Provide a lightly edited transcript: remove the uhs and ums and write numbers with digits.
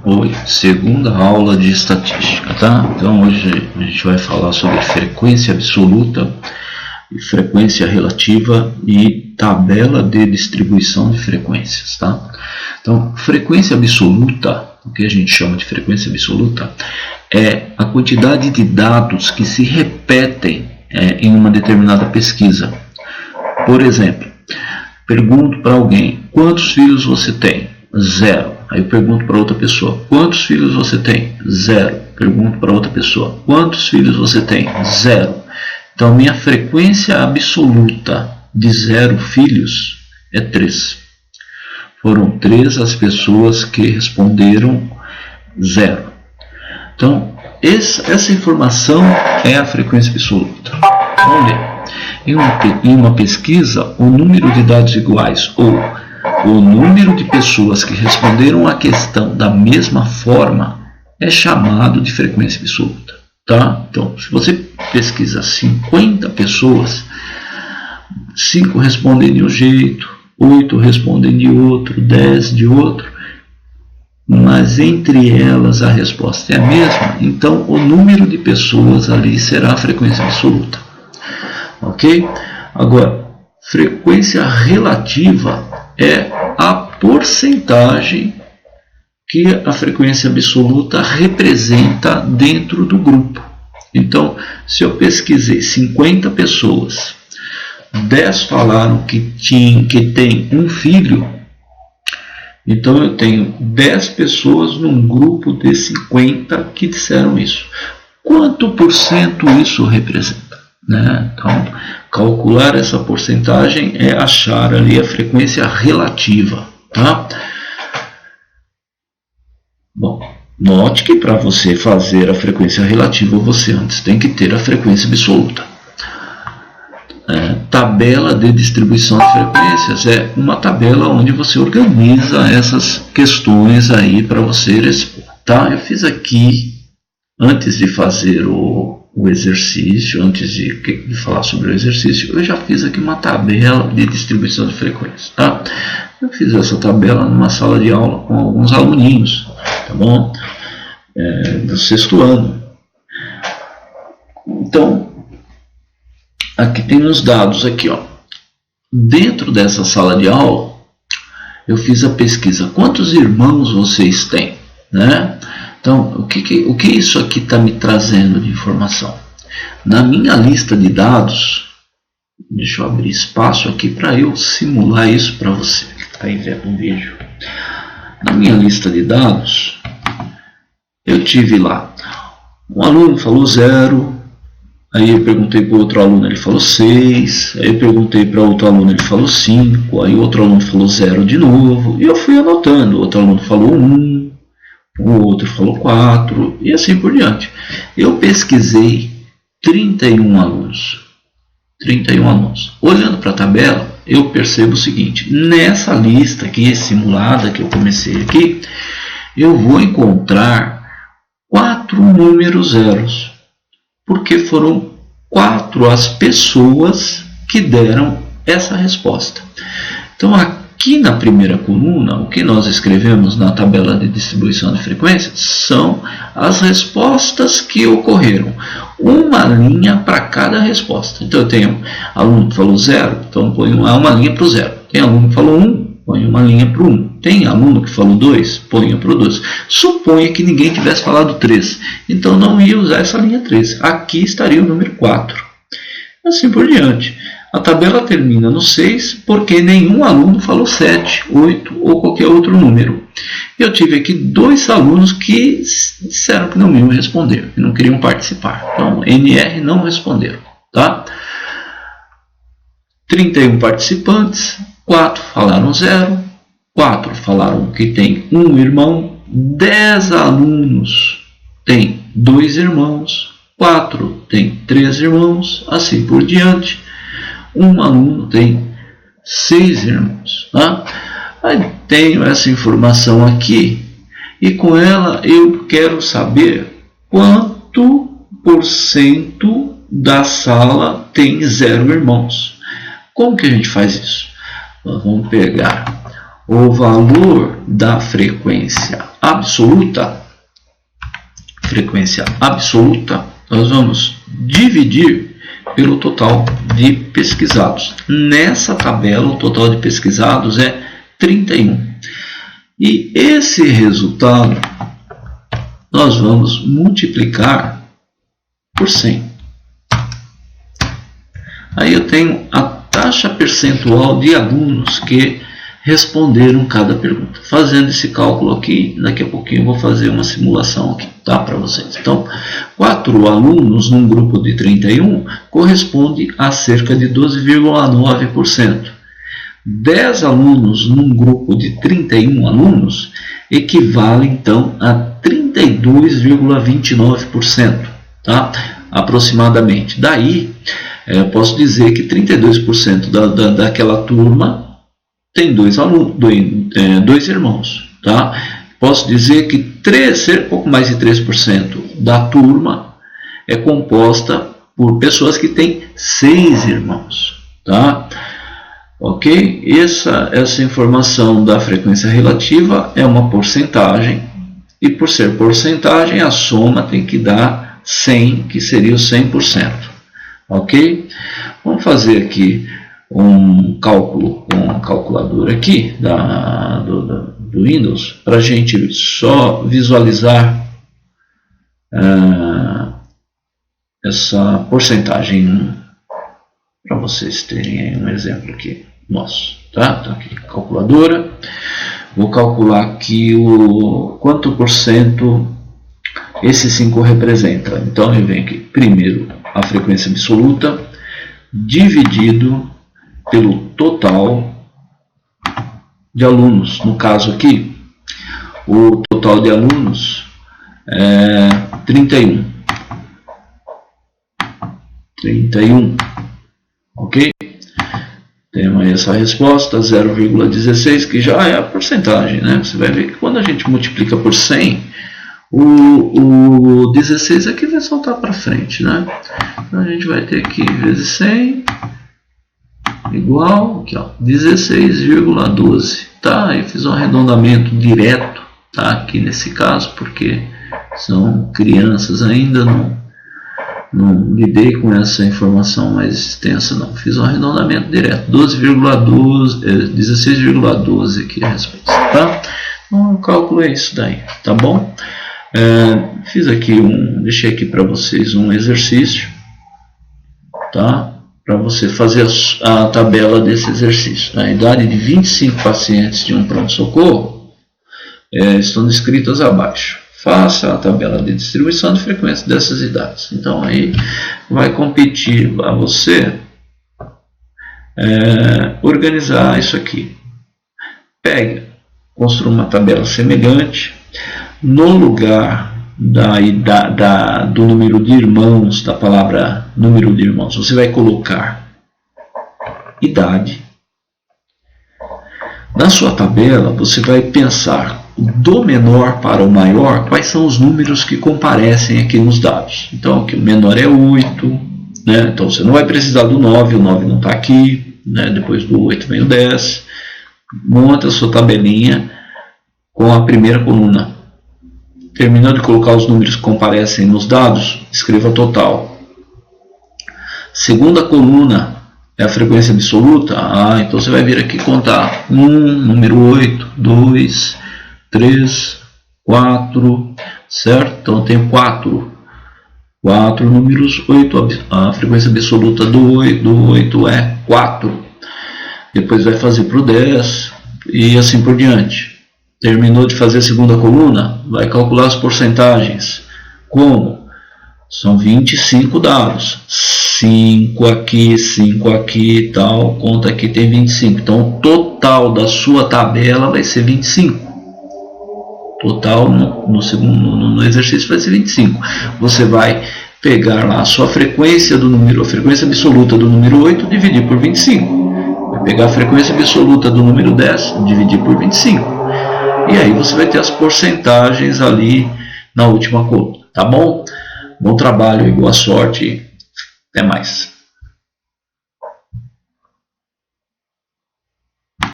Oi, segunda aula de estatística, tá? Então hoje a gente vai falar sobre frequência absoluta, frequência relativa e tabela de distribuição de frequências, tá? Então, frequência absoluta, o que a gente chama de frequência absoluta, é a quantidade de dados que se repetem em uma determinada pesquisa. Por exemplo, pergunto para alguém, quantos filhos você tem? 0. Aí eu pergunto para outra pessoa, quantos filhos você tem? 0. Pergunto para outra pessoa, quantos filhos você tem? 0. Então, a minha frequência absoluta de 0 filhos é 3. Foram 3 as pessoas que responderam 0. Então, essa informação é a frequência absoluta. Vamos ver. Em uma pesquisa, o número de dados iguais ou o número de pessoas que responderam a questão da mesma forma é chamado de frequência absoluta. Tá? Então, se você pesquisa 50 pessoas, 5 respondem de um jeito, 8 respondem de outro, 10 de outro, mas entre elas a resposta é a mesma, então o número de pessoas ali será a frequência absoluta. Ok? Agora, frequência relativa é a porcentagem que a frequência absoluta representa dentro do grupo. Então, se eu pesquisei 50 pessoas, 10 falaram que tem um filho, então eu tenho 10 pessoas num grupo de 50 que disseram isso. Quanto por cento isso representa? Né? Então, calcular essa porcentagem é achar ali a frequência relativa. Tá? Bom, note que para você fazer a frequência relativa, você antes tem que ter a frequência absoluta. Tabela de distribuição de frequências é uma tabela onde você organiza essas questões aí para você expor. Tá? Eu fiz aqui, antes de fazer o exercício, antes de falar sobre o exercício, eu já fiz aqui uma tabela de distribuição de frequências. Tá? Eu fiz essa tabela numa sala de aula com alguns aluninhos, tá bom? Do 6º ano. Então, aqui tem uns dados aqui, ó. Dentro dessa sala de aula, eu fiz a pesquisa. Quantos irmãos vocês têm? Né? Então, o que isso aqui está me trazendo de informação? Na minha lista de dados, deixa eu abrir espaço aqui para eu simular isso para você que está aí vendo o vídeo. Na minha lista de dados, eu tive lá, um aluno falou 0, aí eu perguntei para outro aluno, ele falou 6, aí eu perguntei para outro aluno, ele falou 5, aí outro aluno falou 0 de novo, e eu fui anotando, outro aluno falou 1, o outro falou 4, e assim por diante. Eu pesquisei 31 alunos. 31 alunos. Olhando para a tabela, eu percebo o seguinte, nessa lista aqui, simulada, que eu comecei aqui, eu vou encontrar 4 números zeros, porque foram 4 as pessoas que deram essa resposta. Então, aqui na primeira coluna, o que nós escrevemos na tabela de distribuição de frequências são as respostas que ocorreram. Uma linha para cada resposta. Então, eu tenho aluno que falou 0, então ponho uma linha para o 0. Tem aluno que falou 1, ponho uma linha para o 1. Tem aluno que falou 2, ponho para o 2. Suponha que ninguém tivesse falado 3. Então, não ia usar essa linha 3. Aqui estaria o número 4. Assim por diante. A tabela termina no 6 porque nenhum aluno falou 7, 8 ou qualquer outro número. Eu tive aqui 2 alunos que disseram que não iam responder, que não queriam participar. Então, NR não responderam. Tá? 31 participantes, 4 falaram 0, 4 falaram que tem um irmão, 10 alunos têm 2 irmãos, 4 têm 3 irmãos, assim por diante. Um aluno tem 6 irmãos. Tá? Aí tenho essa informação aqui e com ela eu quero saber quanto por cento da sala tem 0 irmãos. Como que a gente faz isso? Nós vamos pegar o valor da frequência absoluta, nós vamos dividir pelo total de pesquisados. Nessa tabela, o total de pesquisados é 31. E esse resultado nós vamos multiplicar por 100. Aí eu tenho a taxa percentual de alunos que responderam cada pergunta. Fazendo esse cálculo aqui, daqui a pouquinho eu vou fazer uma simulação aqui, tá, para vocês. Então, 4 alunos num grupo de 31 corresponde a cerca de 12,9%. 10 alunos num grupo de 31 alunos equivale então a 32,29%, tá? Aproximadamente. Daí, eu posso dizer que 32% daquela turma tem dois irmãos, tá? Posso dizer que pouco mais de 3% da turma é composta por pessoas que têm 6 irmãos, tá? Ok? Essa informação da frequência relativa é uma porcentagem, e por ser porcentagem, a soma tem que dar 100, que seria o 100%. Ok? Vamos fazer aqui um cálculo com a calculadora aqui do Windows, para a gente só visualizar essa porcentagem, para vocês terem um exemplo aqui nosso, tá? Então aqui, calculadora, vou calcular aqui quanto por cento esse 5 representa. Então eu venho aqui, primeiro a frequência absoluta dividido pelo total de alunos. No caso aqui, o total de alunos é 31. Ok? Temos aí essa resposta, 0,16, que já é a porcentagem, né? Você vai ver que quando a gente multiplica por 100, o 16 aqui vai saltar para frente, né? Então a gente vai ter aqui vezes 100 igual aqui, ó, 16,12, tá? Eu fiz um arredondamento direto, tá? Aqui nesse caso, porque são crianças ainda, não lidei com essa informação mais extensa, não. Fiz um arredondamento direto, 16,12 aqui a resposta, tá? Então o cálculo é isso daí, tá bom? Fiz aqui deixei aqui para vocês um exercício, tá? Para você fazer a tabela desse exercício. A idade de 25 pacientes de um pronto-socorro estão descritas abaixo. Faça a tabela de distribuição de frequência dessas idades. Então aí vai competir a você organizar isso aqui. Construa uma tabela semelhante. No lugar do número de irmãos, da palavra número de irmãos, você vai colocar idade. Na sua tabela, você vai pensar do menor para o maior, quais são os números que comparecem aqui nos dados. Então, aqui o menor é 8, né? Então você não vai precisar do 9, o 9 não está aqui, né? Depois do 8 vem o 10. Monta a sua tabelinha com a primeira coluna. Terminando de colocar os números que comparecem nos dados, escreva total. Segunda coluna é a frequência absoluta. Então você vai vir aqui contar 1, número 8, 2, 3, 4, certo? Então eu tenho 4 números, 8, a frequência absoluta do 8 é 4. Depois vai fazer para o 10 e assim por diante. Terminou de fazer a segunda coluna, vai calcular as porcentagens. Como? São 25 dados. 5 aqui e tal, conta aqui tem 25. Então o total da sua tabela vai ser 25. Total no exercício vai ser 25. Você vai pegar lá a sua frequência do número, a frequência absoluta do número 8, dividir por 25. Vai pegar a frequência absoluta do número 10, dividir por 25. E aí você vai ter as porcentagens ali na última coluna, tá bom? Bom trabalho e boa sorte. Até mais.